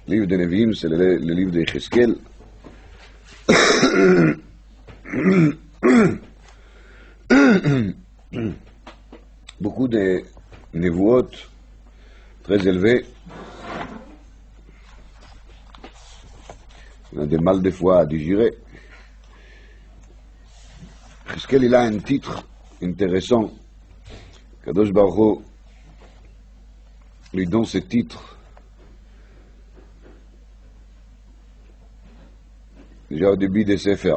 Le livre de Nevi'im, c'est le livre de Yecheskel. Beaucoup de névuot très élevés. On a des mal des fois à digérer. Yecheskel, il a un titre intéressant. Kadosh Baruch Hu lui donne ce titre déjà au début des Sefer.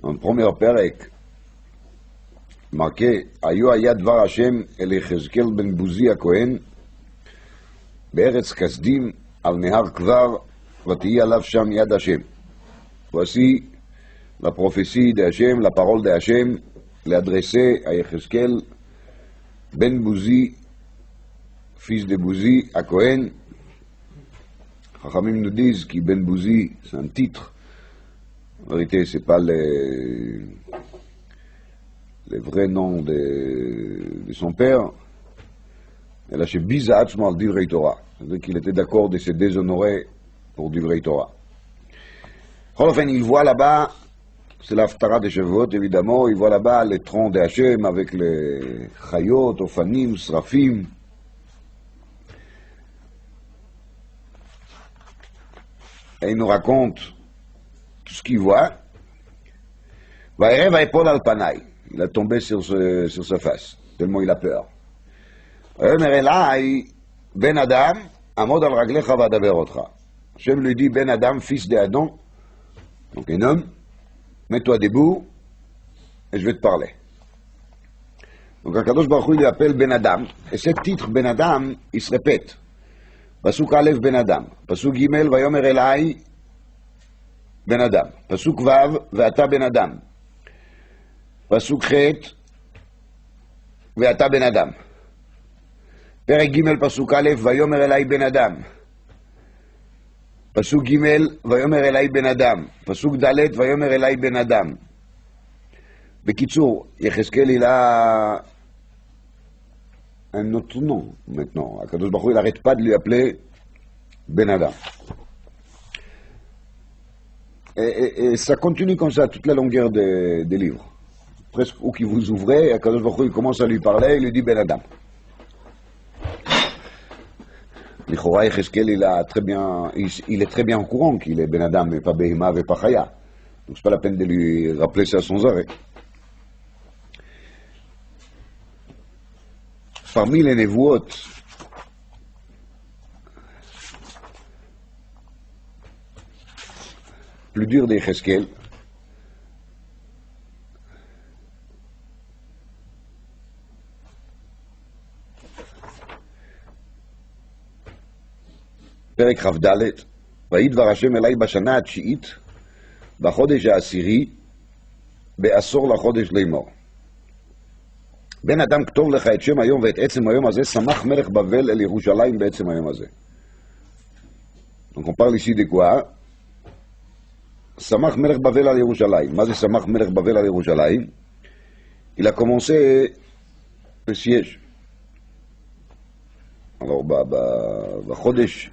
En premier perek, marqué Ayu Ayad Dvar Hashem el Yecheskel ben Buzi HaKohen Be'eretz Kasdim al Nehar Kvar Vatihi alav Sham Yad Hashem. Voici la prophétie de Hashem, la parole de Hashem, l'adressée à Yecheskel ben Buzi, fils de Buzi HaKohen. Chachamim nous disent que Ben Buzi, c'est un titre. En vérité, ce n'est pas le vrai nom de son père. Elle a chez Biza Atzma al Divrei Torah. C'est-à-dire qu'il était d'accord de se déshonorer pour Divrei Torah. Enfin, il voit là-bas, c'est l'Haftara de Shavuot, évidemment, il voit là-bas les troncs de Hachem avec les Chayot, Ophanim, Srafim. Et il nous raconte tout ce qu'il voit. Il a tombé sur sa face, tellement il a peur. Ben Adam, Amod al Raglecha vadaber otcha. Hashem lui dit, Ben Adam, fils d'Adam, donc un homme, mets-toi debout et je vais te parler. Donc Akadosh Baruch Hu il appelle Ben Adam, et ce titre Ben Adam, il se répète. פסוק א' בן אדם, פסוק ג' ויאמר אליי בן אדם, פסוק ו' ואתה בן אדם, פסוק ח' ואתה בן אדם, פרק ג' פסוק א' ויאמר אליי בן אדם, פסוק ג' ויאמר אליי בן אדם, פסוק ד' ויאמר אליי בן אדם. בקיצור, יחזקאל il a un autre nom maintenant. Akadosh Baruch Hu, il n'arrête pas de lui appeler Ben Adam. Et ça continue comme ça toute la longueur des livres. Presque où qu'il vous ouvrez, Akadosh Baruch Hu, il commence à lui parler, il lui dit Ben Adam. L'Ichora Yecheskel, il est très bien au courant qu'il est Ben Adam et pas Behima et pas Chaya. Donc c'est pas la peine de lui rappeler ça sans arrêt. Parmi les névuot, plus dur des Yecheskel, פרק כ"ד, ויהי דבר השם אליי בשנה התשיעית, בחודש העשירי, בעשור לחודש לאמור. בן אדם כתוב לך את שם היום ואת עצם היום הזה, שמח מלך בבל אל ירושלים בעצם היום הזה. Donc on parle ici de quoi? שמח מלך בבל על ירושלים. מה זה שמח מלך בבל על ירושלים? Il a commencé le siège. Alors בחודש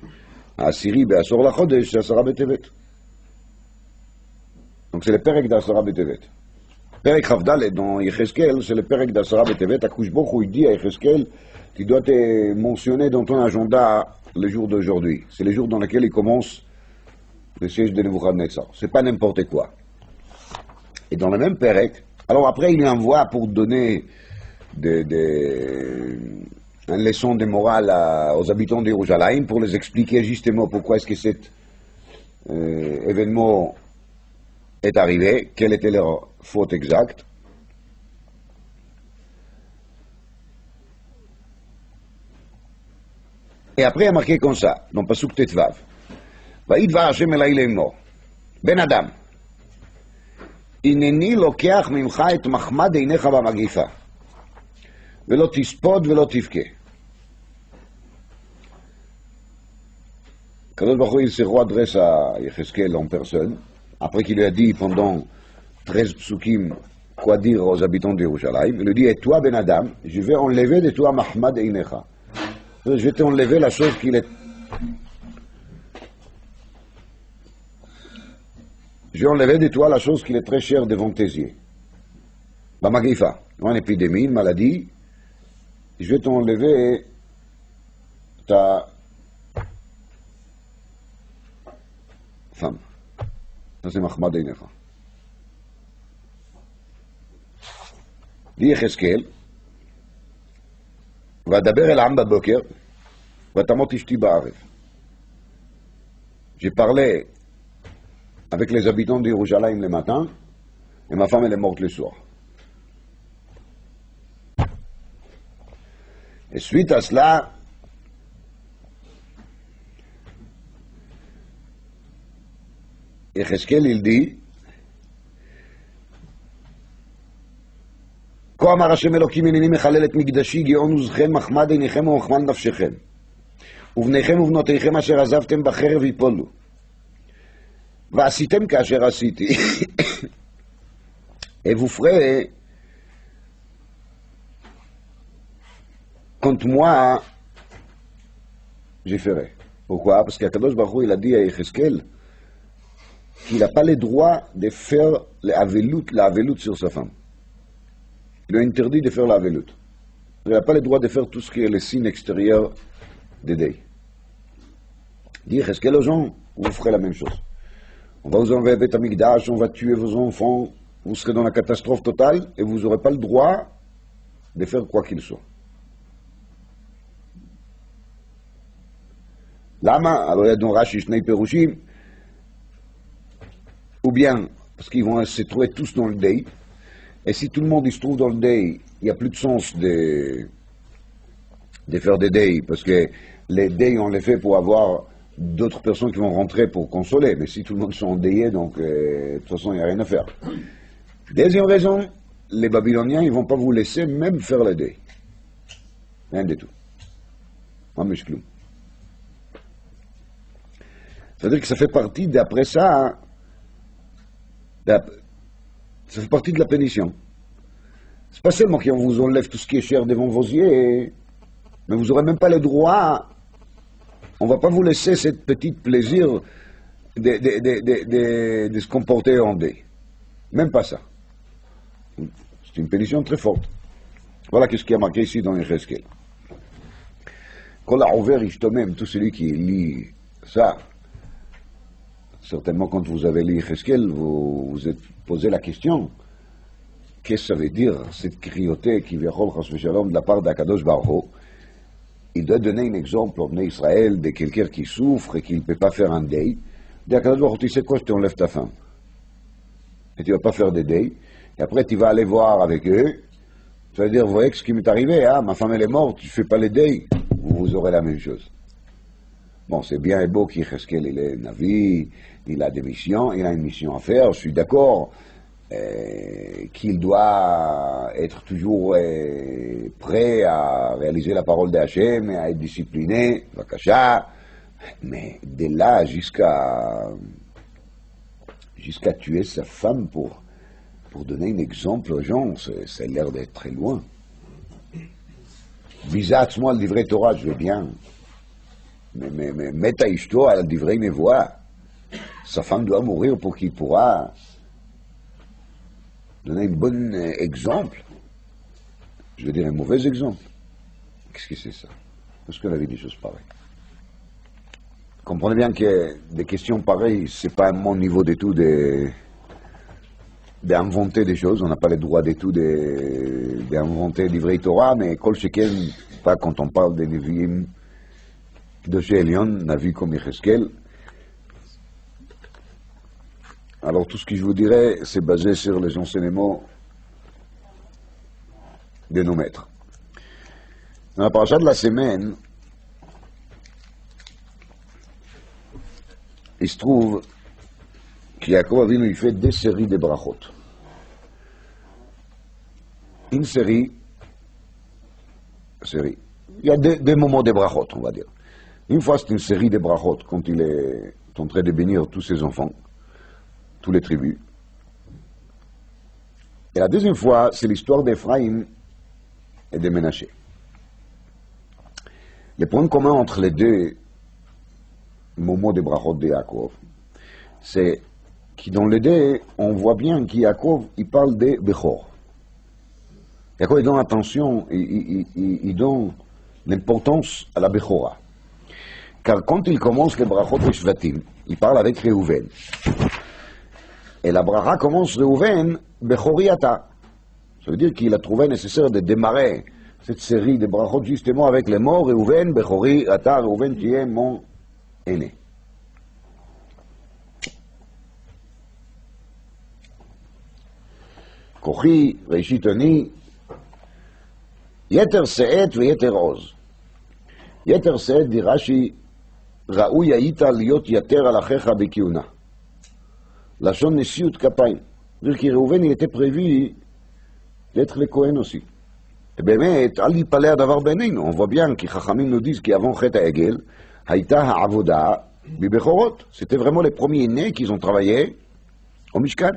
העשירי, בעשור לחודש, זה 10 בטבת. Donc c'est le פרק ד10 בטבת. פרק כ"ד dans Yecheskel, c'est le פרק ד10 בטבת. Akadosh Baruch Hu, il dit à Yecheskel, tu dois te mentionner dans ton agenda le jour d'aujourd'hui. C'est le jour dans lequel il commence le siège de Nebuchadnezzar. C'est pas n'importe quoi. Et dans le même pérec, alors après il lui envoie pour donner une leçon de morale aux habitants de Jérusalem, pour les expliquer justement pourquoi est-ce que cet événement est arrivé, quelle était leur faute exacte. Et après il y a marqué comme ça, dans Pasuk Tetvav. ויהי דבר השם אליי לאמור, בן אדם, הנני לוקח ממך את מחמד עיניך במגיפה, ולא תספוד ולא תבכה. Kadosh Baruch Hu, il se adresse à Yecheskel en personne, après qu'il lui a dit pendant 13 psukim quoi dire aux habitants de Jérusalem. Il lui dit, et toi Ben Adam, je vais enlever de toi Mahmad Einecha. Je vais t'enlever la chose qui est je vais enlever de toi la chose qui est très chère devant tes yeux. Bamagifa, une épidémie, une maladie, je vais t'enlever ta femme. Ça c'est Mahmad Einecha. Dit Yecheskel, Vadaber el Am Baboker, Vatamot Ishti Ba'arev. J'ai parlé avec les habitants de Yerushalayim le matin, et ma femme elle est morte le soir. Et suite à cela, Yecheskel il dit, כה אמר השם אלוקים הנני מחלל את מקדשי גאון עוזכם מחמד עיניכם ומחמד נפשכם ובניכם ובנותיכם אשר עזבתם בחרב יפולו ועשיתם כאשר עשיתי et vous ferez contre moi je ferai. Pourquoi? Parce qu'Akadosh Baruch Hu il a dit à Yecheskel qu'il n'a pas le droit de faire la avelout sur sa femme. Il est interdit de faire la veloute. Il n'a pas le droit de faire tout ce qui est le signe extérieur des deuils. Dire, est-ce que les gens, vous ferez la même chose? On va vous enlever Beth Amikdash, on va tuer vos enfants, vous serez dans la catastrophe totale et vous n'aurez pas le droit de faire quoi qu'il soit. Lama, alors il y a dans Rashi, Shnei Perushim, ou bien, parce qu'ils vont se trouver tous dans le deuil. Et si tout le monde se trouve dans le deuil, il n'y a plus de sens de faire des deuils, parce que les deuils, on les fait pour avoir d'autres personnes qui vont rentrer pour consoler. Mais si tout le monde sont endeuillés, donc de toute façon, il n'y a rien à faire. Deuxième raison, les Babyloniens, ils ne vont pas vous laisser même faire le deuil. Rien du tout. C'est-à-dire que ça fait partie, d'après ça, ça fait partie de la pénition. C'est pas seulement qu'on vous enlève tout ce qui est cher devant vos yeux, mais vous n'aurez même pas le droit. On ne va pas vous laisser ce petit plaisir de se comporter en deuil. Même pas ça. C'est une pénition très forte. Voilà ce qui a marqué ici dans Yecheskel. Quand la ouvert, même tout celui qui lit ça, certainement quand vous avez lu Yecheskel, vous vous êtes posé la question, qu'est-ce que ça veut dire, cette cruauté qui vient de la part d'Akadosh Baruch Hu? Il doit donner un exemple au Bnei Israël de quelqu'un qui souffre et qui ne peut pas faire un deuil. D'Akadosh Baruch Hu, tu sais quoi, je t'enlève ta femme. Et tu ne vas pas faire de deuil. Et après, tu vas aller voir avec eux. Tu vas dire, vous voyez ce qui m'est arrivé, hein? Ma femme elle est morte, je ne fais pas les deuils. Vous aurez la même chose. Bon, c'est bien et beau qu'Yecheskel, il est Navi, il a des missions, il a une mission à faire, je suis d'accord qu'il doit être toujours prêt à réaliser la parole d'Hachem et à être discipliné, Vakasha, mais de là jusqu'à tuer sa femme pour donner un exemple aux gens, ça a l'air d'être très loin. Visat, moi, le livret Torah, je veux bien. Mais mets à Ishto, elle devrait me voir. Sa femme doit mourir pour qu'il pourra donner un bon exemple. Je veux dire un mauvais exemple. Qu'est-ce que c'est ça? Parce qu'on avait des choses pareilles. Comprenez bien que des questions pareilles, c'est pas à mon niveau du tout d'inventer des choses. On n'a pas le droit du tout d'inventer livret Torah, mais Kol Sheken, pas quand on parle des Nevi'im de chez Elion, Navi comme Yecheskel. Alors tout ce que je vous dirais, c'est basé sur les enseignements de nos maîtres. Dans la paracha de la semaine, il se trouve qu'Yaakov Avinu il fait des séries de brachot. Une série, il y a deux moments de brachot, on va dire. Une fois, c'est une série de brachot, quand il est en train de bénir tous ses enfants, tous les tribus. Et la deuxième fois, c'est l'histoire d'Ephraïm et de Ménaché. Le point commun entre les deux moments de brachot de Yaakov, c'est qui dans les deux, on voit bien qu'Yaakov, il parle des Bechor. Yaakov, il donne attention, il donne l'importance à la Bechora. Car quand il commence les brachot et Shvatim, il parle avec Reuven. Et la bracha commence Reuven, Bechori ata. Ça veut dire qu'il a trouvé nécessaire de démarrer cette série de brachot justement avec les mots Reuven, Bechori ata, Reuven, tu es mon aîné. Kochi, Reishit ani, Yeter se'et ve'yeter oz. Yeter se'et, dit Rashi, ראוי היית להיות יתר על אחיך בכהונה. לשון נשיאות כפיים. dire que Reuven était prévu d'être le Kohen aussi. Et באמת, אל יתפלא הדבר בינינו. On voit bien que חכמים nous disent qu'avant חטא העגל, הייתה העבודה בבכורות. C'était vraiment les premiers nés qui ont travaillé au Mishkan.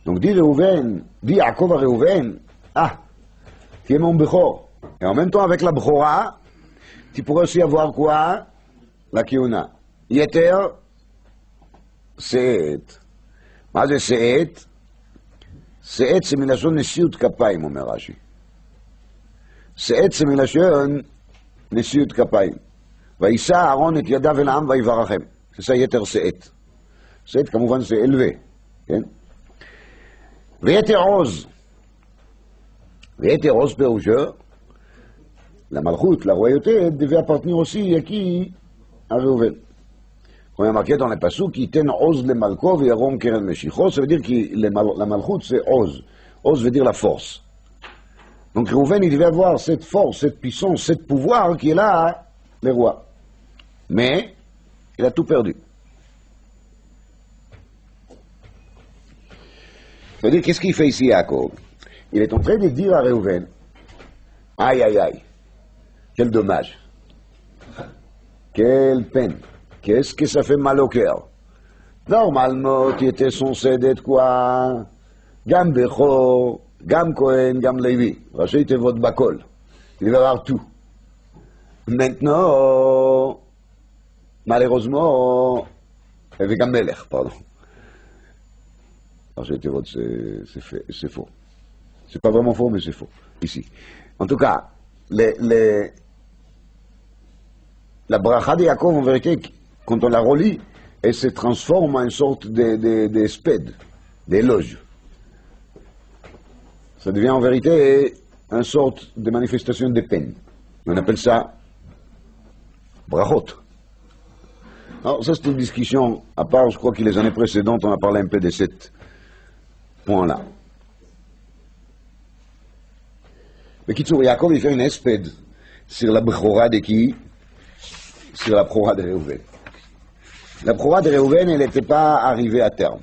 Donc dit Reuven, dit Yaakov à Reuven, tu es mon Bechor. Et en même temps avec la Bechora, tu pourrais aussi avoir quoi? La Kiyuna. Yeter, Se'et. מה זה Se'et? Se'et c'est מלשון נשיאות כפיים, אומר רש"י. Se'et c'est מלשון נשיאות כפיים. וישא אהרון את ידיו אל העם ויברכם. c'est ça יתר Se'et. Se'et כמובן c'est élevé. כן? ויתר עוז. ויתר עוז פירושו la malchoute, la royauté, devait appartenir aussi à qui? À Reuven. Quand il y a marqué dans les passous qui ten oz le malkov et aron keren meshicho, ça veut dire que la malchoute c'est oz. Oz veut dire la force. Donc Reuven, il devait avoir cette force, cette puissance, ce pouvoir qui est là, le roi. Mais, il a tout perdu. Ça veut dire, qu'est-ce qu'il fait ici, Yaakov? Il est en train de dire à Reuven, aïe, aïe, aïe. Quel dommage. Quelle peine. Qu'est-ce que ça fait mal au cœur. Normalement, tu étais censé d'être quoi? Gam Bechor, Gam Kohen, Gam Levi. Racheter tes votes Bakol. Tu devais avoir tout. Maintenant, malheureusement, avec Gam Melech, pardon. Racheter tes votes, c'est faux. C'est pas vraiment faux, mais c'est faux. Ici. En tout cas, la bracha de Yaakov, en vérité, quand on la relit, elle se transforme en une sorte de sped, d'éloge. Ça devient en vérité une sorte de manifestation de peine. On appelle ça brachot. Alors ça c'est une discussion à part, je crois que les années précédentes on a parlé un peu de ce point-là. Mais Kitsour, Yaakov il fait une espède sur la Bechora de qui? Sur la Bechora de Reuven. La Bechora de Reuven, elle n'était pas arrivée à terme.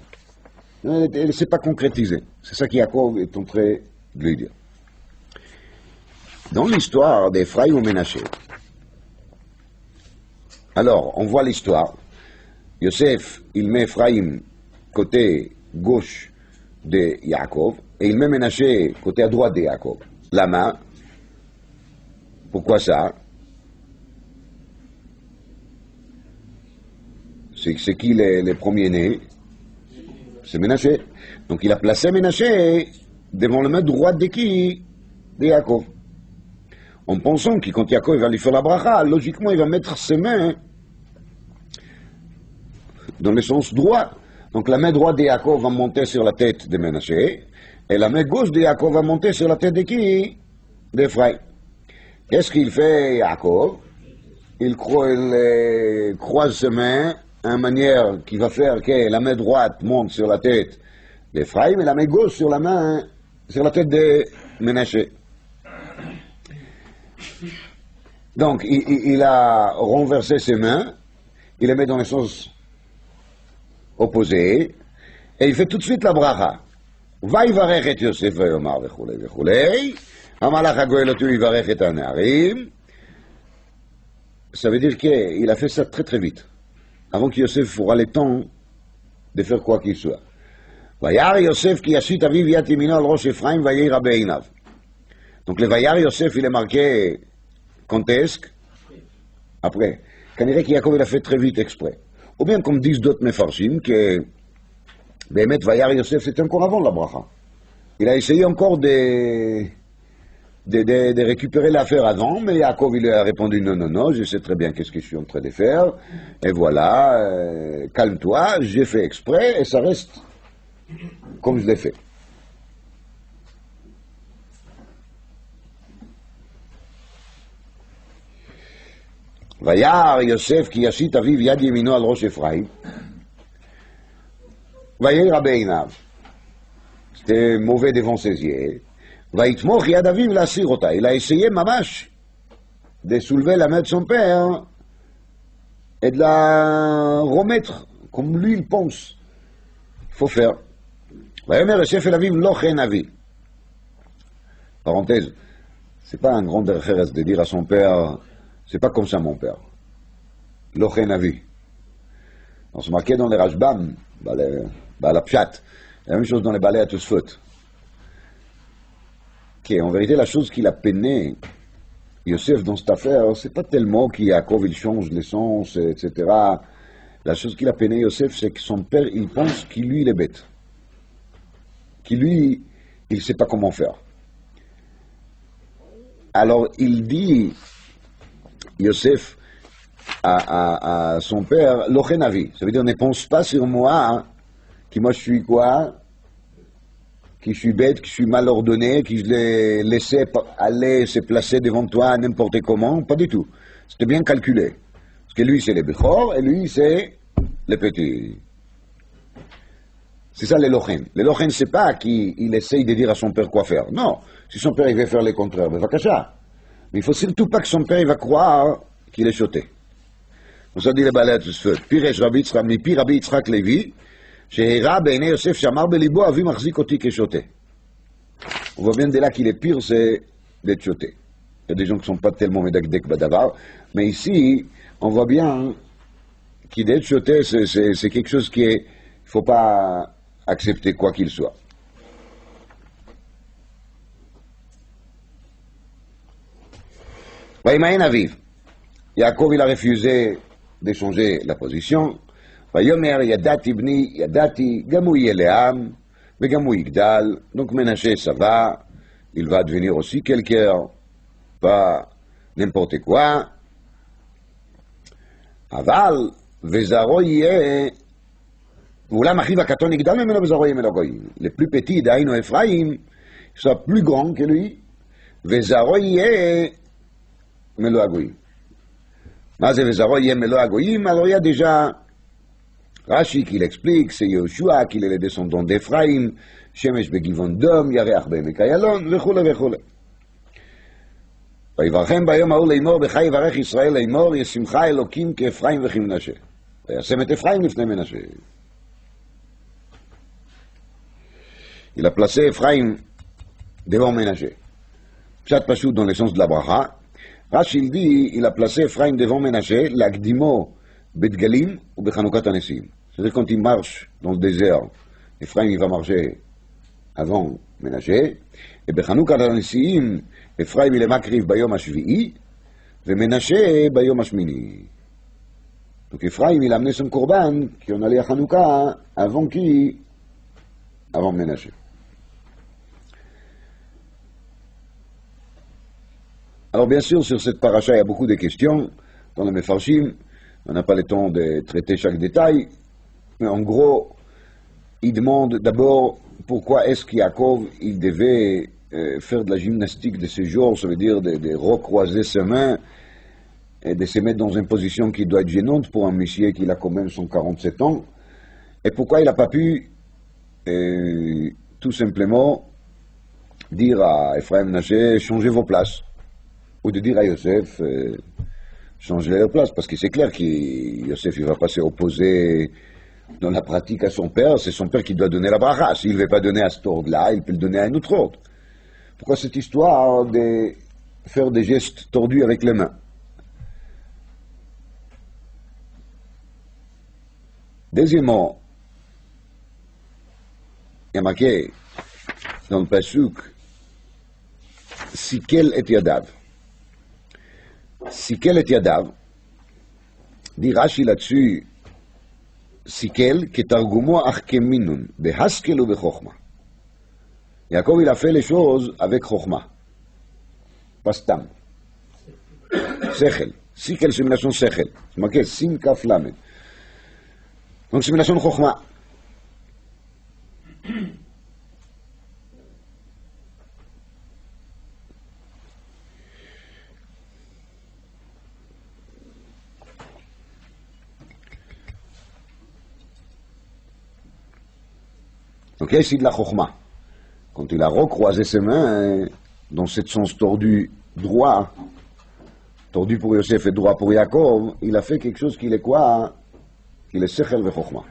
Elle ne s'est pas concrétisée. C'est ça qu'Yaakov est en train de lui dire. Dans l'histoire d'Ephraïm ou Ménaché, alors, on voit l'histoire. Yosef, il met Ephraïm côté gauche de Yaakov, et il met Ménaché côté à droite de Yaakov. La main. Pourquoi ça? C'est qui les premiers-nés? C'est Ménaché. Donc il a placé Ménaché devant la main droite de qui? De Yaakov. En pensant que quand Yaakov va lui faire la bracha, logiquement il va mettre ses mains dans le sens droit. Donc la main droite de Yaakov va monter sur la tête de Ménaché, et la main gauche de Yaakov va monter sur la tête de qui? D'Ephraïm. Qu'est-ce qu'il fait, Yaakov? Il croise ses mains en manière qui va faire que la main droite monte sur la tête d'Ephraïm et la main gauche sur la tête de Ménaché. Donc, il a renversé ses mains, il les met dans le sens opposé, et il fait tout de suite la bracha. ויברך את יוסף ויאמר וכולי וכולי, המלאך הגואל אותו יברך את הנערים. Ça veut dire qu'il a fait ça très très vite, avant que Yosef aura le temps de faire quoi qu'il soit. וירא יוסף כי ישית אביו יד ימינו על ראש אפרים וירא בעיניו. Donc le וירא Yosef il est marqué quand est-ce? Après. כנראה כי יעקב il a fait très vite exprès. ou bien comme disent d'autres Mefarshim, que Bémet Vayar Yosef c'était encore avant la bracha. Il a essayé encore de récupérer l'affaire avant, mais Yaakov il lui a répondu non, non, non, je sais très bien qu'est-ce que je suis en train de faire, et voilà, calme-toi, j'ai fait exprès, et ça reste comme je l'ai fait. וירא יוסף כי ישית אביו יד ימינו על ראש אפרים וירא בעיניו, c'était mauvais devant ses yeux, ויתמוך יד אביו להסיר אותה. Il a essayé ממש de soulever la main de son père et de la remettre comme lui il pense il faut faire. ויאמר יוסף אל אביו לא כן אבי. Parenthèse, c'est pas un grand derech eretz de dire à son père c'est pas comme ça mon père. Lo chen avi. On se marquait dans les Rashbam, la Pshat, la même chose dans les balais à Tosfot. En vérité, la chose qui l'a peiné Yosef dans cette affaire, c'est pas tellement qu'Yaakov il change l'essence, etc. La chose qui l'a peiné Yosef, c'est que son père, il pense qu'il lui, il est bête. Qu'il lui, il sait pas comment faire. Alors, il dit Yosef à son père, Lochenavi, ça veut dire ne pense pas sur moi, hein, que moi je suis quoi, que je suis bête, que je suis mal ordonné, que je l'ai laissé aller se placer devant toi n'importe comment, pas du tout. C'était bien calculé. Parce que lui c'est le Bechor et lui c'est le petit. C'est ça le Lochen. Le Lochen c'est pas qu'il essaye de dire à son père quoi faire. Non, si son père il veut faire le contraire, ben vakasha. Mais il faut surtout pas que son père il va croire qu'il est choté. On s'en dit les balais de ce fait. Piresh Rabbi Yitzchak, mi Rabbi Yitzchak Levi, שהראה בעיני יוסף שאמר בליבו אבי מחזיק אותי כשוטה. On voit bien de là qu'il est pire, c'est d'être choté. Il y a des gens qui ne sont pas tellement médacdek badavar, mais ici, on voit bien qu'il est choté, c'est quelque chose qui est, il ne faut pas accepter quoi qu'il soit. וימאן אביו. יעקב il a refusé de changer la position. ויאמר ידעתי בני, ידעתי, גם הוא יהיה לעם, וגם הוא יגדל. Donc Ménaché ça va, il va devenir aussi quelqu'un, pas n'importe quoi. אבל וזרעו יהיה, ואולם אחיו הקטון יגדל ממנו וזרעו יהיה מלא גויים. Le plus petit, דהיינו אפרים, sera plus grand que lui, וזרעו יהיה מלוא הגויים. מה זה וזרעו יהיה מלוא הגויים? Alors il y a déjà Rashi qui l'explique, c'est Yoshua, qu'il est le descendant d'Ephraïm, Shemesh begivon dom, Yareach בעמק איילון, וכולי וכולי. ויברכם ביום ההוא לאמור, בך יברך ישראל לאמור, ישמך אלוקים כאפרים וכמנשה. וישם את אפרים לפני מנשה. Il a placé Ephraim devant Ménaché. Pshat Pashut dans le sens de la bracha. Rashi il dit, il a placé Ephraim devant Ménaché, l'Akdimo Bedgalim ou Bechanoukat Anesim. C'est-à-dire quand il marche dans le désert, Ephraim il va marcher avant Ménaché, et Bechanoukat Anesim, Ephraim il est makriv bayom hashvi'i, et Ménaché bayom hashmini. Donc Ephraim il a amené son korban, qui en allait à Hanouka, avant qui? Avant Ménaché. Alors bien sûr, sur cette paracha, il y a beaucoup de questions dans le Mefarshim. On n'a pas le temps de traiter chaque détail. Mais en gros, il demande d'abord pourquoi est-ce qu'Yaakov il devait faire de la gymnastique de ce genre, ça veut dire de recroiser ses mains et de se mettre dans une position qui doit être gênante pour un monsieur qui a quand même 147 ans. Et pourquoi il n'a pas pu tout simplement dire à Ephraim Naché, changez vos places. Ou de dire à Yosef, changez leur place, parce que c'est clair que Yosef il va pas s'opposer dans la pratique à son père, c'est son père qui doit donner la bracha. S'il ne veut pas donner à cet ordre-là, il peut le donner à un autre ordre. Pourquoi cette histoire de faire des gestes tordus avec les mains? Deuxièmement, il y a marqué dans le pasuk, si quel est Yadav. Si quel est Yadav, dit Rashi là-dessus, Sikel, ketargumo achkeminun, behaskel ou bechokma. Yaakov, il a fait les choses avec chokma. Pas stam. Sechel. Sikel, c'est une nation sechel. C'est marqué sin kaf lamed. Donc c'est une nation chokma. Donc il y a ici de la chokma. Quand il a recroisé ses mains, dans cet sens tordu droit, tordu pour Yosef et droit pour Yaakov, il a fait quelque chose qui est quoi? Qu'il est sechel ve chokma.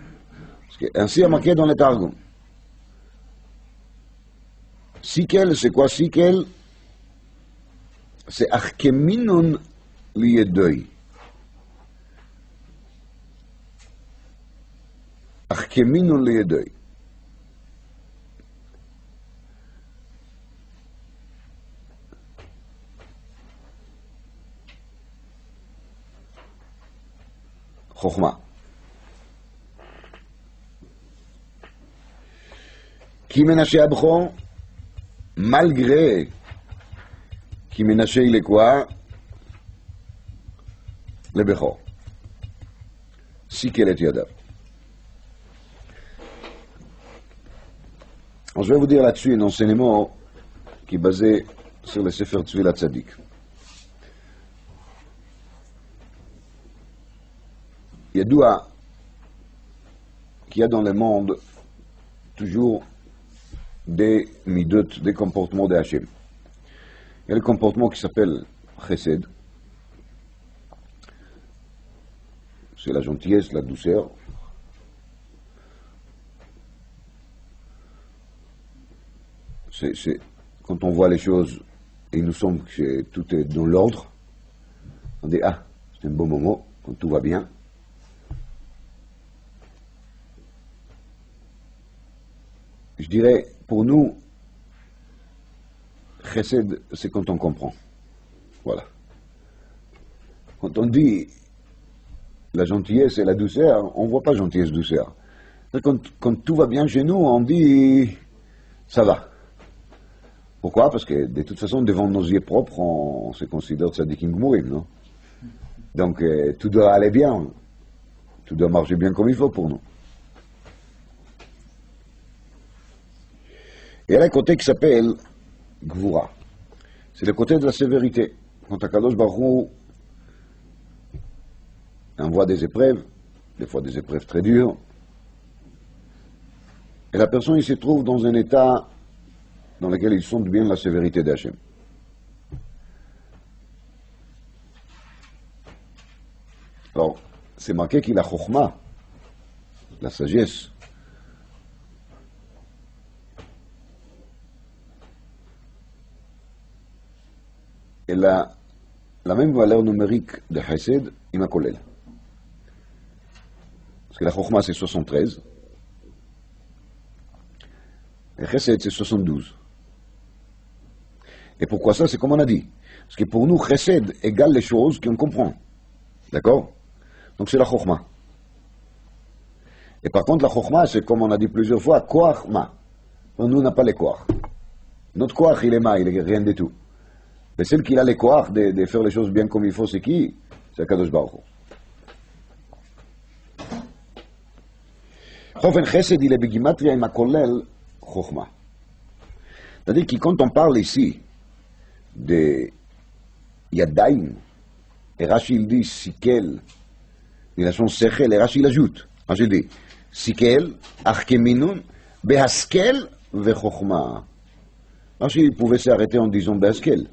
Ainsi est marqué dans les Targum. Sikel, c'est quoi Sikel? C'est achkeminun liyedoi. Achkeminun liyedoi. Chokhma. Qui Ménaché Abchon, malgré qui Ménaché il est quoi? Le Bechor. Si qu'elle est Yadav. Alors, je vais vous dire là-dessus un enseignement qui est basé sur le Sefer Tzvilat Tzadik. Il y a qu'il y a dans le monde toujours des midot, des comportements de Hachem. Il y a le comportement qui s'appelle chesed, c'est la gentillesse, la douceur. C'est quand on voit les choses et il nous semble que tout est dans l'ordre, on dit ah, c'est un bon moment, quand tout va bien. Je dirais, pour nous, chesed, c'est quand on comprend. Voilà. Quand on dit la gentillesse et la douceur, on ne voit pas gentillesse, douceur. Quand tout va bien chez nous, on dit ça va. Pourquoi? Parce que de toute façon, devant nos yeux propres, on se considère tzadikim gmurim, non? Donc, tout doit aller bien. Tout doit marcher bien comme il faut pour nous. Et il y a un côté qui s'appelle Gvura. C'est le côté de la sévérité. Quand Akadosh Baruch Hu envoie des épreuves, des fois des épreuves très dures, et la personne il se trouve dans un état dans lequel il sent bien la sévérité d'Hachem. Alors, c'est marqué qu'il a chokhma, la sagesse. Elle a la même valeur numérique de Chesed et Makolel. Parce que la Chokhma c'est 73, et Chesed c'est 72. Et pourquoi ça? C'est comme on a dit. Parce que pour nous, Chesed égale les choses qu'on comprend. D'accord? Donc c'est la Chokhma. Et par contre, la Chokhma, c'est comme on a dit plusieurs fois, Koach Ma. Nous, on n'a pas les Koach. Notre Koach, il est Ma, il est rien du tout. Mais celle qui a les koach de faire les choses bien comme il faut, c'est qui? C'est Akadosh Baruch Hu. Chofen Chesed, il est begimatria et makolel chokhma. C'est-à-dire que quand on parle ici de Yadaim, et Rashi il dit Sikel, il a son Sechel, et Rashi il ajoute. Rashi dit Sikel, Achkeminun, Behaskel, Vechokhma. Rashi il pouvait s'arrêter en disant Behaskel.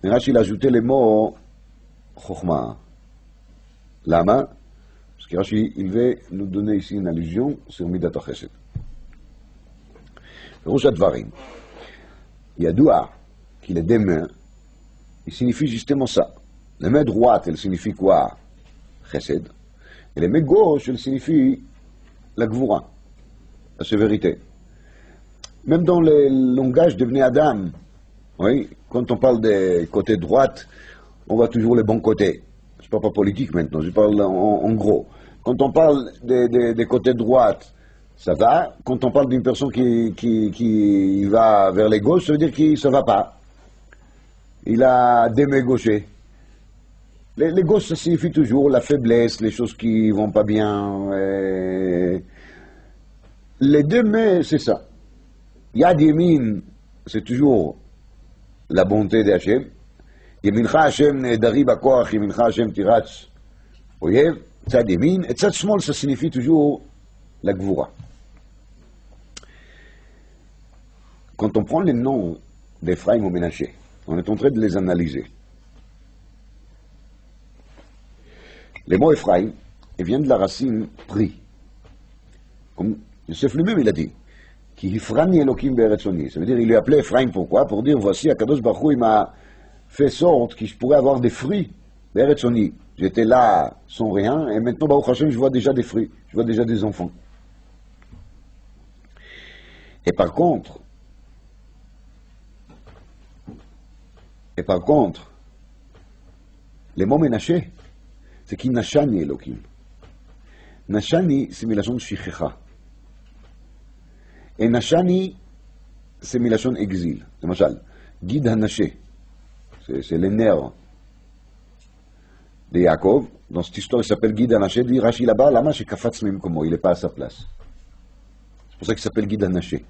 Mais Rashi il a ajouté les mots Chokhma. Lama, parce que Rashi il veut nous donner ici une allusion sur Midat HaChesed. Rouch Advarim. Yadoua qu'il est des mains, il signifie justement ça. La main droite, elle signifie quoi? Chesed. Et la main gauche, elle signifie la Gvura, la sévérité. Même dans le langage de Bnei Adam, oui, quand on parle des côtés droite, on voit toujours les bons côtés. Je ne parle pas politique maintenant, je parle en gros. Quand on parle des côtés droite, ça va. Quand on parle d'une personne qui va vers les gauches, ça veut dire qu'il ne se va pas. Il a des mains gauchers. Les gauches, ça signifie toujours la faiblesse, les choses qui ne vont pas bien. Les deux mains, c'est ça. Yad Yemin, c'est toujours la bonté d'Hachem. Yemincha Hashem nedari bakoach, Yemincha Hashem tiratz oyev. Tzad Yemin. Et Tzad Smol, ça signifie toujours la Gvura. Quand on prend les noms d'Ephraïm ou Ménaché, on est en train de les analyser. Les mots Ephraïm, ils viennent de la racine pri. Comme Yosef lui-même, il a dit, Ki hifrani Elokim be'eretzoni. Ça veut dire, il lui appelait Ephraïm, pourquoi? Pour dire, voici, Akadosh Baruch Hu, il m'a fait sorte que je pourrais avoir des fruits be'eretzoni. J'étais là sans rien, et maintenant, Baruch Hashem, je vois déjà des fruits, je vois déjà des enfants. Et par contre, les mots Ménaché, c'est qui Nashani Elokim. Nashani, c'est Milachon Shichecha. Et Nashani, c'est Milachon exil. Machal, guide Hanaché, c'est les nerfs de Yaakov. Dans cette histoire, il s'appelle guide Hanaché. Dit Rashi là-bas, Lama chez Kafatz Memkomo, il n'est pas à sa place. C'est pour ça qu'il s'appelle guide Hanaché.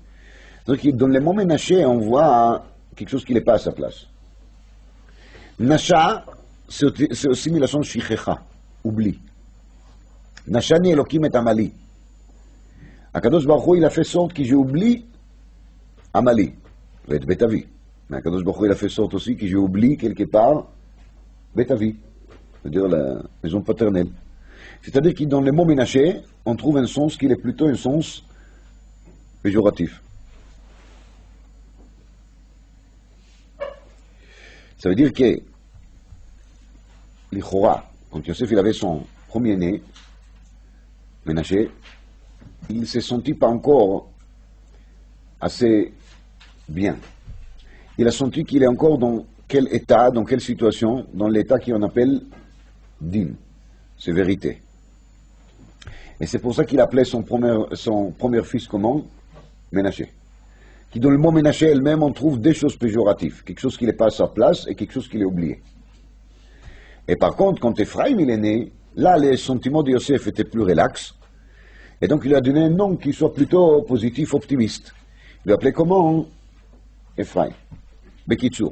Donc, dans les mots Ménaché, on voit quelque chose qui n'est pas à sa place. Nasha, c'est aussi Milachon Shichecha, oubli. Nashani Elokim et Amali. Akadosh Baruch Hu, il a fait sorte que j'oublie Amali, et Betavi. Mais Akadosh Baruch Hu, il a fait sorte aussi que j'oublie quelque part Betavi, c'est-à-dire la maison paternelle. C'est-à-dire que dans les mots Ménaché, on trouve un sens qui est plutôt un sens péjoratif. Ça veut dire que l'Ichora, quand Yosef il avait son premier-né, Ménaché, il ne s'est senti pas encore assez bien. Il a senti qu'il est encore dans quel état, dans quelle situation, dans l'état qu'on appelle din, sévérité. Et c'est pour ça qu'il appelait son premier fils comment? Ménaché. Qui dans le mot Ménaché elle-même, on trouve des choses péjoratives, quelque chose qui n'est pas à sa place et quelque chose qui est oublié. Et par contre, quand Ephraïm il est né, là les sentiments de Yosef étaient plus relax. Et donc il lui a donné un nom qui soit plutôt positif, optimiste. Il l'a appelé comment? Ephraim. Bekitsur.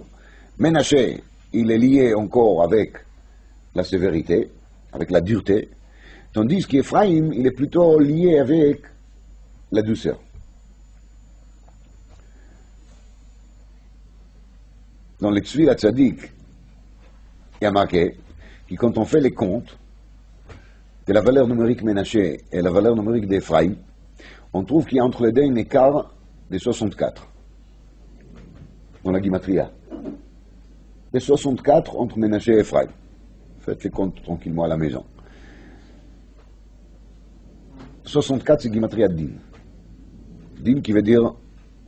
Ménaché, il est lié encore avec la sévérité, avec la dureté, tandis qu'Ephraim, il est plutôt lié avec la douceur. Dans le Tzvi la Tzadik, il y a marqué que quand on fait les comptes, de la valeur numérique Ménaché et la valeur numérique d'Ephraïm, on trouve qu'il y a entre les deux un écart de 64 dans la Gimatria. De 64 entre Ménaché et Ephraïm. Faites les comptes tranquillement à la maison. 64 c'est Gimatria Din. Din qui veut dire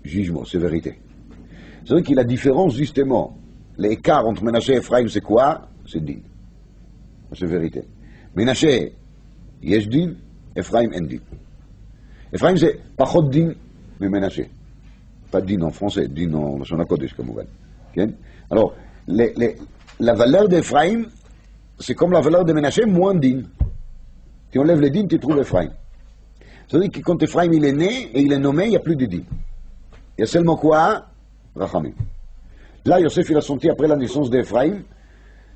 jugement, sévérité. C'est vrai que la différence justement, l'écart entre Ménaché et Ephraïm c'est quoi? C'est Din. La sévérité. Ménaché, יש דין, Ephraim en din. Ephraim c'est pachot din, mais Ménaché. Pas din en français, din en Lashon HaKodesh, comme on va. Alors, la valeur d'Ephraim, c'est comme la valeur de Ménaché, moins din. Si on lève les din, tu trouves Ephraim. C'est-à-dire que quand Ephraim il est né et il est nommé, il n'y a plus de din. Il y a seulement quoi? Rachamim. Là, Yosef il a senti après la naissance d'Ephraim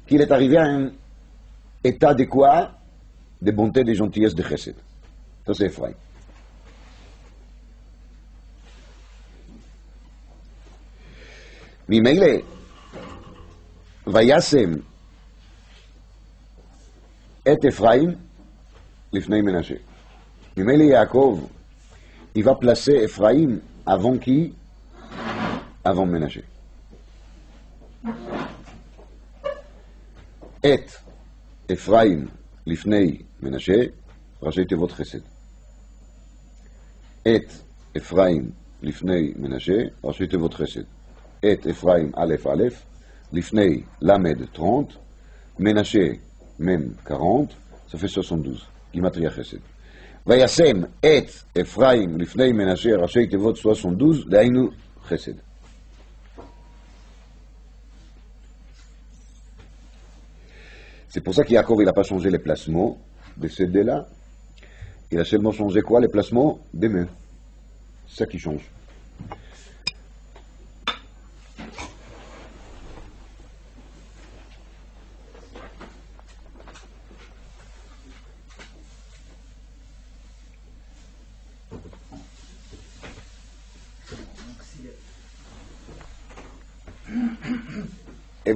qu'il est arrivé à un état de quoi? De bonté, de gentillesse, de chesed. Ça c'est Ephraim. ממילא, וישם את אפרים לפני מנשה. ממילא יעקב, il va placer Ephraim avant qui? Avant Ménaché. את אפרים לפני מנשה, ראשי תיבות חסד. את אפרים לפני מנשה, ראשי תיבות חסד. את אפרים א' א', לפני למד 30, מנשה מ' 40, ça fait 72. גימטריה חסד. וישם את אפרים לפני מנשה ראשי תיבות 72, דהיינו חסד. C'est pour ça qu'Yaakov, il n'a pas changé les placements de ces dés-là. Il a seulement changé quoi? Les placements des mains. C'est ça qui change. Et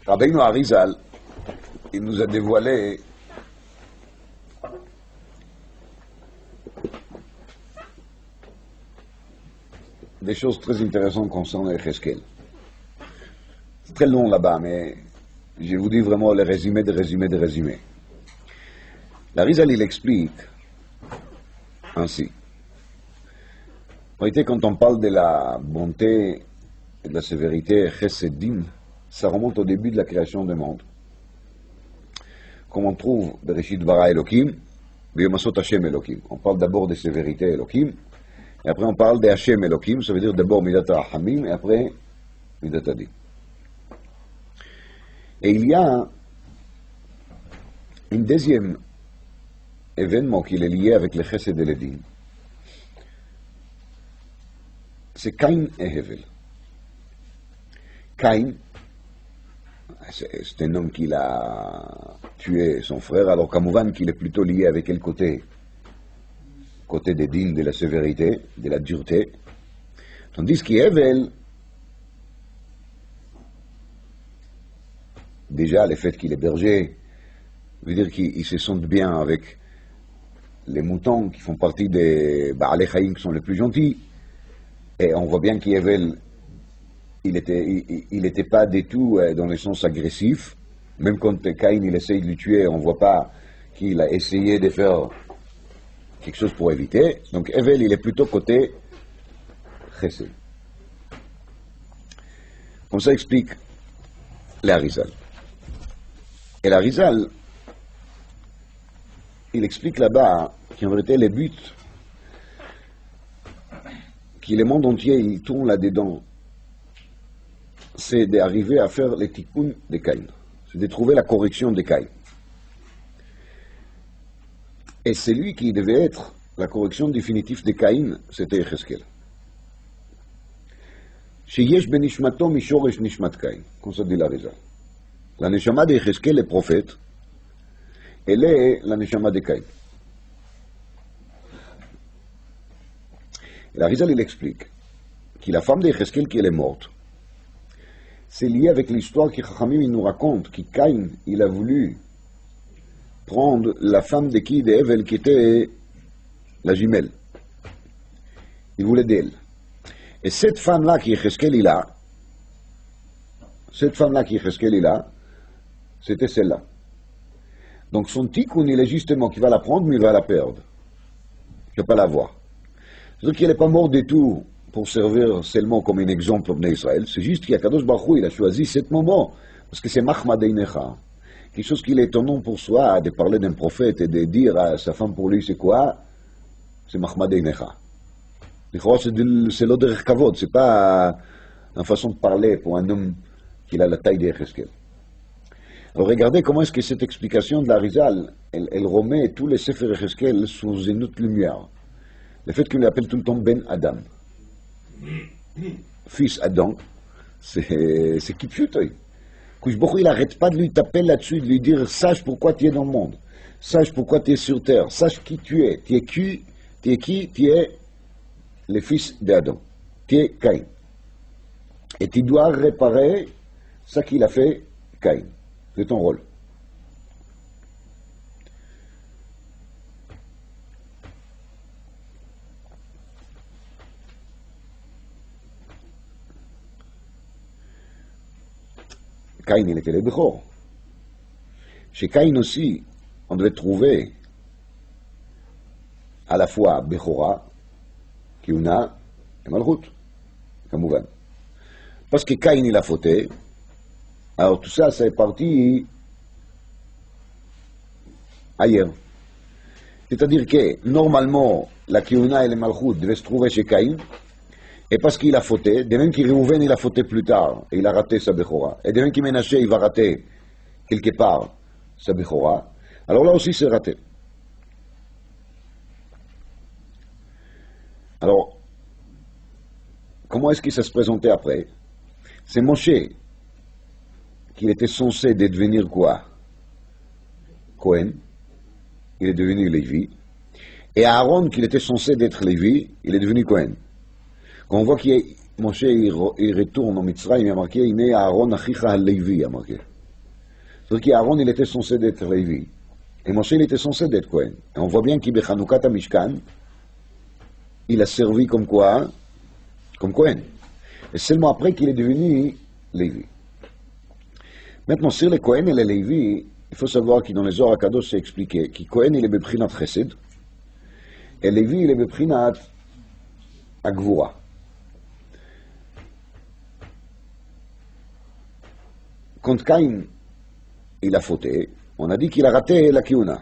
Rabbeinu Arizal, il nous a dévoilé des choses très intéressantes concernant Yecheskel. C'est très long là-bas, mais je vous dis vraiment le résumé des résumés des résumés. L'Arizal, il explique ainsi. En réalité, quand on parle de la bonté et de la sévérité Chesedim, ça remonte au début de la création du monde. Comme on trouve Bereshit bara Elokim, Biyomasot Hashem Elokim. On parle d'abord de sévérité Elokim, et après on parle de Hashem Elokim, ça veut dire d'abord Midat HaRachamim, et après Midat Hadin. Et il y a un deuxième événement qui est lié avec le Chesed et le Din. C'est Caïn et Hevel. Caïn, c'est un homme qui a tué son frère, alors Kamouvan qu'il est plutôt lié avec quel côté? Côté des dînes, de la sévérité, de la dureté. Tandis qu'Hevel, déjà le fait qu'il est berger, veut dire qu'il se sente bien avec les moutons qui font partie des Baalei Chaim qui sont les plus gentils. Et on voit bien qu'Hevel, il était pas du tout dans le sens agressif. Même quand Caïn il essaye de le tuer, on voit pas qu'il a essayé de faire quelque chose pour éviter. Donc Hevel, il est plutôt côté Chesed. Comme ça explique l'Arizal. Et l'Arizal, il explique là-bas qu'en vérité, le but, que le monde entier il tourne là-dedans, c'est d'arriver à faire le tikkun de Caïn. C'est de trouver la correction de Caïn. Et celui qui devait être la correction définitive de Caïn, c'était Yecheskel. Sheyesh benishmato mishoresh nishmat Caïn, comme ça dit l'Arizal. La neshama de Yecheskel, le prophète, elle est la neshama de Caïn. L'Arizal, il explique que la femme de Yecheskel qui est morte, c'est lié avec l'histoire que Chachamim nous raconte, que Caïn, il a voulu prendre la femme de qui? De Hevel, qui était la jumelle. Il voulait d'elle. Et cette femme-là qui Yecheskel il a, c'était celle-là. Donc son tikkun, il est justement qu'il va la prendre, mais il va la perdre. Il ne va pas la voir. C'est-à-dire qu'il n'est pas mort du tout pour servir seulement comme un exemple pour Israël. C'est juste qu'Akadosh Baruch Hu, il a choisi ce moment, parce que c'est Mahmad Einecha. Quelque chose qui est étonnant pour soi, de parler d'un prophète et de dire à sa femme pour lui, c'est quoi? C'est Mahmad Einecha. C'est l'odeur kavod, c'est pas une façon de parler pour un homme qui a la taille d'Yecheskel. Alors regardez comment est-ce que cette explication de l'Arizal, elle remet tous les Sefer Yecheskel sous une autre lumière. Le fait qu'il l'appelle tout le temps Ben Adam. Fils Adam, c'est Kipchutoy. Kouchbokh, il n'arrête pas de lui taper là-dessus, de lui dire sache pourquoi tu es dans le monde, sache pourquoi tu es sur terre, sache qui tu es. Tu es qui? Tu es le fils d'Adam. Tu es Caïn. Et tu dois réparer ce qu'il a fait Caïn. C'est ton rôle. Caïn, il était le Bechor. Chez Caïn aussi, on devait trouver à la fois Bechora, Kiuna et Malchut, comme Mouvan. Parce que Caïn, il a fauté, Alors tout ça, c'est parti ailleurs. C'est-à-dire que, normalement, la Kiyuna et le Malchut devaient se trouver chez Caïn, et parce qu'il a fauté, de même qu'il Réhouven, il a fauté plus tard, et il a raté sa Bechora, et de même qu'il Ménaché, il va rater quelque part sa Bechora, alors là aussi c'est raté. Alors, comment est-ce qu'il ça se présentait après? C'est Moshe, qu'il était censé devenir quoi? Cohen, il est devenu Lévi, et Aaron, qu'il était censé d'être Lévi, il est devenu Cohen. Quand on voit que Moshe il retourne en Mitzrayim, il a marqué, il est Aaron Achicha Lévi, il a marqué. C'est-à-dire qu'Aaron, il était censé d'être Lévi, et Moshe, il était censé d'être Cohen. Et on voit bien qu'il Bechanukat Mishkan, il a servi comme quoi? Comme Cohen. Et seulement après qu'il est devenu Lévi. Maintenant, sur les Cohen et les Lévi, il faut savoir que dans les Zohar HaKadosh, c'est expliqué que Cohen, il est beprinat Chesed, et Lévi, il est beprinat Agvura. Quand Caïn, il a fauté, on a dit qu'il a raté la Kiyuna.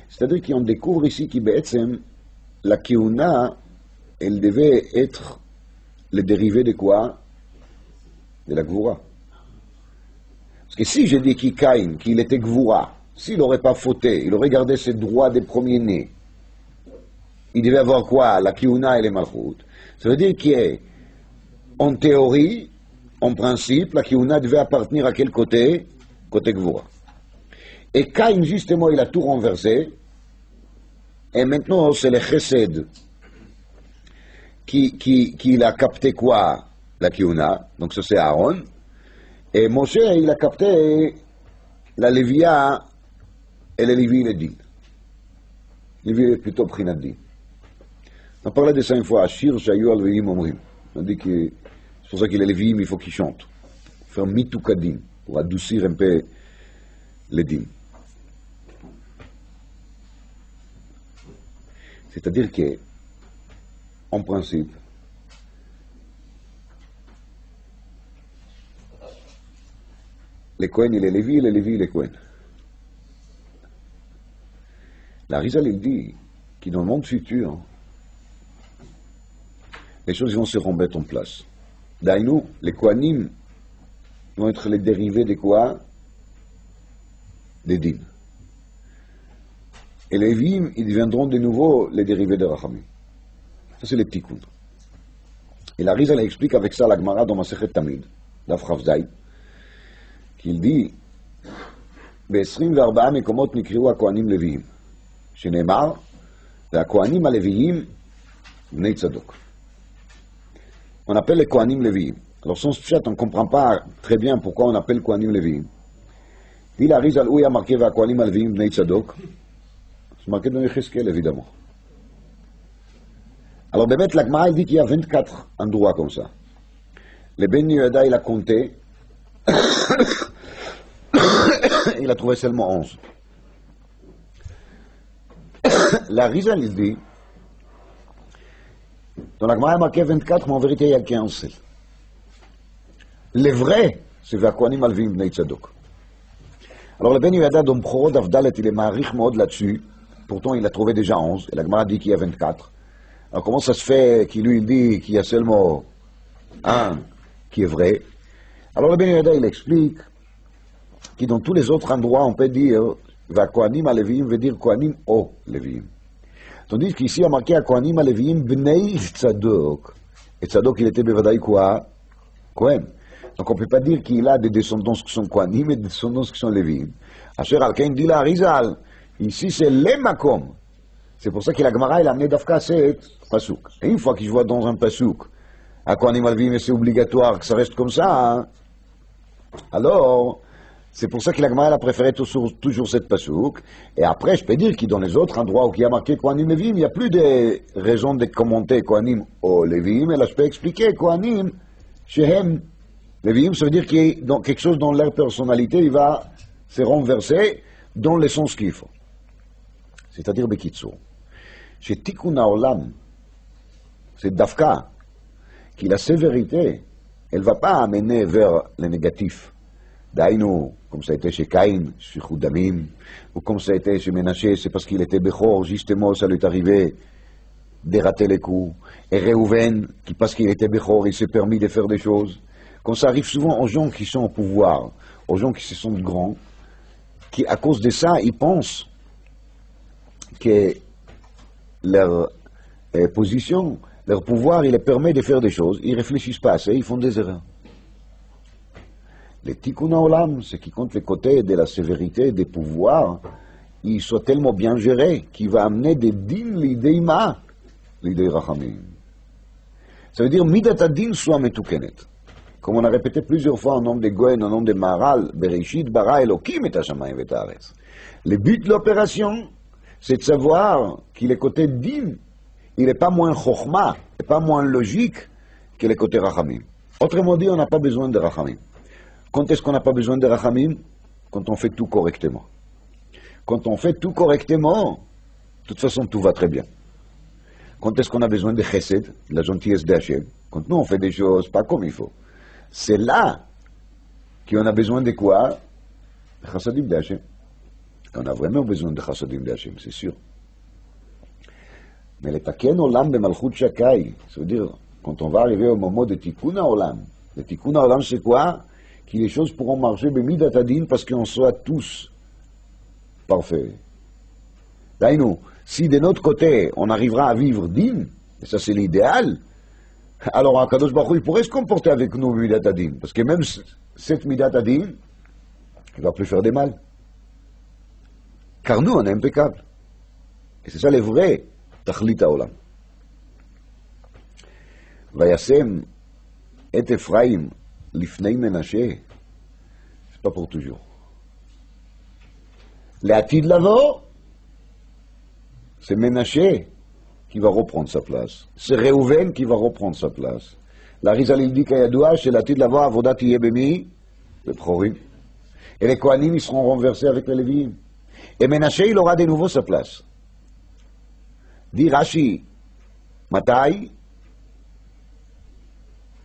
C'est-à-dire qu'on découvre ici que la Kiyuna, elle devait être le dérivé de quoi? De la Gvura. Parce que si je dis Caïn, qu'il était Gvura, s'il n'aurait pas fauté, il aurait gardé ses droits des premiers-nés, il devait avoir quoi? La Kiyuna et les Malchut. Ça veut dire qu'en théorie, en principe, la Kiyuna devait appartenir à quel côté? Côté Gvura. Et Caïn, justement, il a tout renversé, et maintenant, c'est le Chesed qui a capté quoi? La Kiyuna, donc ça c'est Aaron. Et Moshe, il a capté la Lévia et le Lévi, le Din. Lévi est plutôt Prinat Din. On a parlé de ça une fois, Ashir, Shayu, Al-Veim, Omrim. On a dit que c'est pour ça que les Léviim, il faut qu'ils chantent. Faire Mitukadin, pour adoucir un peu le Din. C'est-à-dire que, en principe, les Cohen et les Lévi, et les Lévi et les Cohen. La Rizal, il dit que dans le monde futur, les choses vont se remettre en place. D'ailleurs, les Kohanim vont être les dérivés de quoi? Des Din. Et les Léviim, ils deviendront de nouveau les dérivés de Rachamim. Ça, c'est les petits coups. Et la Rizal explique avec ça la Gemara dans Masechet Tamid, Daf Chavzai, qu'il dit, ב-24 מקומות נקראו הכהנים לוויים, שנאמר, והכהנים הלוויים בני צדוק. On appelle les Kohanim Lévi'im. Alors sans chat, on ne comprend pas très bien pourquoi on appelle Kohanim Lévi'im. Dit la Rizal, où il y a marqué והכהנים הלוויים בני צדוק? C'est marqué dans Yecheskel, évidemment. Alors, Bémet, la Gemara, dit qu'il y a 24 endroits comme ça. Le Ben Yehuda, il a compté, il a trouvé seulement 11. La Rizal, il dit, dans la Gemara, il y a marqué 24, mais en vérité, il y a 15. Le vrai, c'est Vakoanim Alvim Bnei Tzadok. Alors, le Ben Yehuda, dans Bchorot Avdalet, il est marich mod là-dessus. Pourtant, il a trouvé déjà 11. Et la Gemara dit qu'il y a 24. Alors, comment ça se fait qu'il lui dit qu'il y a seulement un qui est vrai? Alors, le Ben Yehuda, il explique que dans tous les autres endroits, on peut dire va Kohanim Aleviim veut dire Kohanim o Leviim. Tandis qu'ici, il a marqué à Kohanim Aleviim Bnei Tzadok. Et Tzadok, il était bevadaï quoi? Kohen. Donc, on ne peut pas dire qu'il a des descendants qui sont Kohanim et des descendants qui sont Leviim. Asher Al-Kain dit la Rizal. Ici, c'est les makom. C'est pour ça que la Gemara, il a amené d'Afka cette pasouk. Et une fois que je vois dans un pasouk, à Kohanim Alvim, c'est obligatoire que ça reste comme ça, hein? Alors, c'est pour ça que la Gemara a préféré toujours cette pasouk. Et après, je peux dire que dans les autres endroits où il y a marqué Kohanim Levim, il n'y a plus de raison de commenter Kohanim au Levim. Et là, je peux expliquer Kohanim Shehem Levim. Ça veut dire qu'il y a quelque chose dans leur personnalité, il va se renverser dans le sens qu'il faut. C'est-à-dire Bekitsour. Chez Tikkun Haolam, c'est Dafka, que la sévérité, elle ne va pas amener vers le négatif, Daïnou, comme ça a été chez Caïn, chez Choudamim, ou comme ça a été chez Ménaché, c'est parce qu'il était Bechor, justement, ça lui est arrivé de rater les coups. Et Réhouven, qui parce qu'il était Bechor, il s'est permis de faire des choses. Comme ça arrive souvent aux gens qui sont au pouvoir, aux gens qui se sentent grands, qui, à cause de ça, ils pensent que leur position, leur pouvoir, il les permet de faire des choses. Ils ne réfléchissent pas assez, ils font des erreurs. Le tikkun haolam, ce qui compte les côtés de la sévérité des pouvoirs, il soit tellement bien géré qu'il va amener des din l'idée ma, l'idée rachamim. Ça veut dire midat adin soit metukenet. Comme on a répété plusieurs fois au nom de Goyen, au nom de Maharal, Bereshit bara Elokim et hashamayim et haaretz. Le but de l'opération, c'est de savoir qu'il est côté din, il n'est pas moins chokhma, il n'est pas moins logique que les côtés rachamim. Autrement dit, on n'a pas besoin de rachamim. Quand est-ce qu'on n'a pas besoin de rachamim? Quand on fait tout correctement. Quand on fait tout correctement, de toute façon, tout va très bien. Quand est-ce qu'on a besoin de chesed, de la gentillesse d'Hachem? Quand nous, on fait des choses pas comme il faut. C'est là qu'on a besoin de quoi? De chassadim d'Hachem. On a vraiment besoin de chassadim d'Hachem, c'est sûr. Mais le taken olam bemalchut shakai, ça veut dire, quand on va arriver au moment de tikkun haolam, le tikkun haolam, c'est quoi? Que les choses pourront marcher b'midat adin parce qu'on soit tous parfaits. D'ailleurs, si de notre côté, on arrivera à vivre din, et ça c'est l'idéal, alors Akadosh Baruch Hu, il pourrait se comporter avec nous midat adin, parce que même cette midat adin, il va plus faire des mal. Car nous, on est impeccable. Et c'est ça le vrai tachlit haolam. Vayasem et Ephraim l'ifnei Ménaché, c'est pas pour toujours. L'atid lavo, c'est Ménaché qui va reprendre sa place. C'est Réhouven qui va reprendre sa place. La Rizal il dit qu'Ayadoua, c'est l'atid lavo, avodat yebemi, le Prorim. Et les Kohanim, ils seront renversés avec les Lévi'im. Et Ménaché, il aura de nouveau sa place. Dit Rashi, Matai,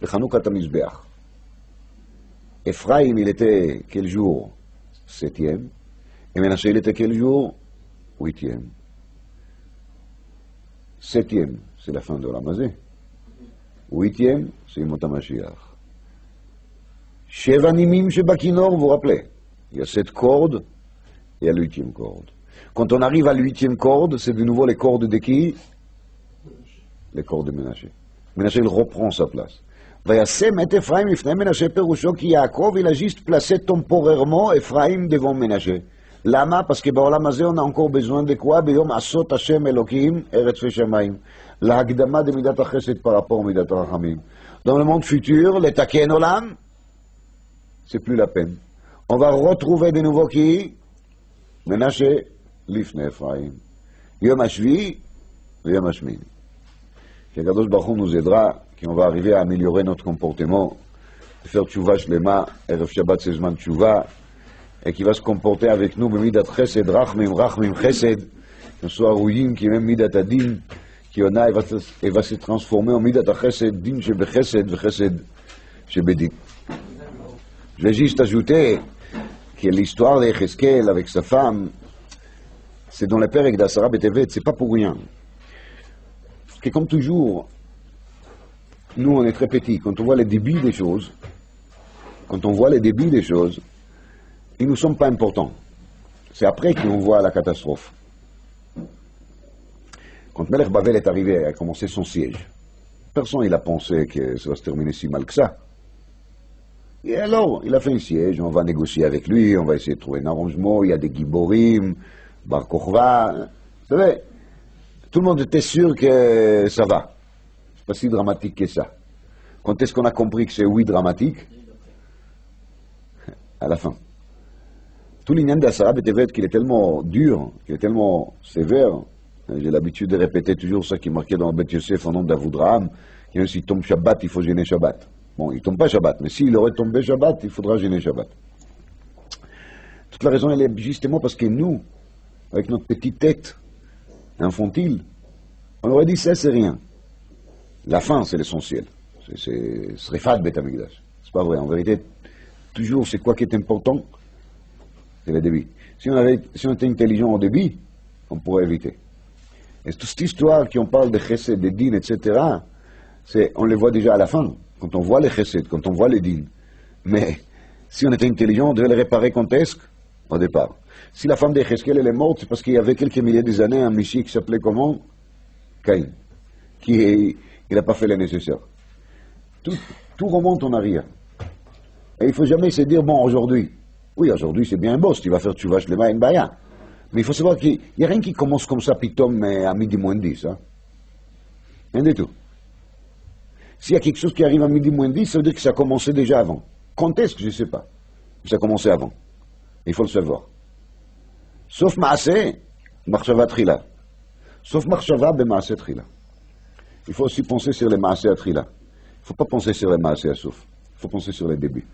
le Chanoukat HaMizbeach. Ephraim, il était quel jour? 7e. Et Ménaché, il était quel jour? 8e. 7e, c'est la fin de l'Amazé. 8e, c'est Yemot HaMashiach. Sheva Nimim Shebakinor, vous vous rappelez? Il y a 7 cordes et la 8e corde. Quand on arrive à la 8e corde, c'est de nouveau les cordes de qui? Les cordes de Ménaché. Ménaché, il reprend sa place. Vayasem et Ephraim ifnei Ménaché perusho ki Yaakov, il a juste placé temporairement Ephraim devant Ménaché. Lama? Parce que בעולם הזה on a encore besoin de quoi? ביום עשות השם אלוקים ארץ ושמיים. להקדמה de מידת החסד par rapport à מידת הרחמים. Dans le monde futur, le taken olam, c'est plus la peine. On va retrouver de nouveau qui? Ménaché, l'ifnei Ephraim. Yom HaShvi, Yom HaShmini. Qu'Akadosh Baruch Hu nous aidera, qu'on va arriver à améliorer notre comportement, faire tchouva shlema, Erev Shabbat c'est Zman tchouva, et qui va se comporter avec nous, midat chesed, rachmim chesed, qu'on soit rouillin, qui est même midat adin, qui en a, et va se transformer en midat chesed, din shebe chesed, chesed shebe din. Je vais juste ajouter que l'histoire d'Echeskel avec sa femme, c'est dans le Perek d'Asara Betevet, c'est pas pour rien. Parce que comme toujours, nous on est très petits, quand on voit les débits des choses, ils ne nous sont pas importants. C'est après qu'on voit la catastrophe. Quand Melech Bavel est arrivé à commencer son siège, personne il a pensé que ça va se terminer si mal que ça. Et alors, il a fait un siège, on va négocier avec lui, on va essayer de trouver un arrangement, il y a des Giborim, Bar Kochva, vous savez, tout le monde était sûr que ça va. C'est pas si dramatique que ça. Quand est-ce qu'on a compris que c'est oui dramatique? À la fin. Tout l'ignan d'Asara Betevet, qu'il est tellement dur, qu'il est tellement sévère, j'ai l'habitude de répéter toujours ça qui est marqué dans le Bet Yosef au nom d'Avoudraham, qu'il s'il tombe Shabbat, il faut gêner Shabbat. Bon, il ne tombe pas Shabbat, mais s'il aurait tombé Shabbat, il faudra gêner Shabbat. Toute la raison, elle est justement parce que nous, avec notre petite tête infantile, on aurait dit ça, c'est rien. La fin, c'est l'essentiel. C'est Srifat Bet HaMikdash. C'est pas vrai. En vérité, toujours, c'est quoi qui est important? C'est le débit. Si on était intelligent au débit, on pourrait éviter. Et toute cette histoire qui on parle de chesed, de din, etc., on les voit déjà à la fin, quand on voit les chesed, quand on voit les din. Mais si on était intelligent, on devait les réparer quand est-ce? Au départ. Si la femme d'Echeskel elle est morte, c'est parce qu'il y avait quelques milliers d'années un Messie qui s'appelait comment? Caïn. Il n'a pas fait le nécessaire. Tout remonte en arrière. Et il ne faut jamais se dire, bon, aujourd'hui, oui, aujourd'hui c'est bien un boss, tu vas faire tchouva shlema, une baya. Mais il faut savoir qu'il n'y a rien qui commence comme ça, pitom, à midi moins 10. Hein? Rien du tout. S'il y a quelque chose qui arrive à midi moins 10, ça veut dire que ça a commencé déjà avant. Quand est-ce que je ne sais pas. Mais ça a commencé avant. Il faut le savoir. Sauf Maaseh, Marshava Trila. Sauf Marshava, ben Maaseh Trila. Il faut aussi penser sur les Maaseh Trila. Il ne faut pas penser sur les Maaseh Souf. Il faut penser sur les débuts.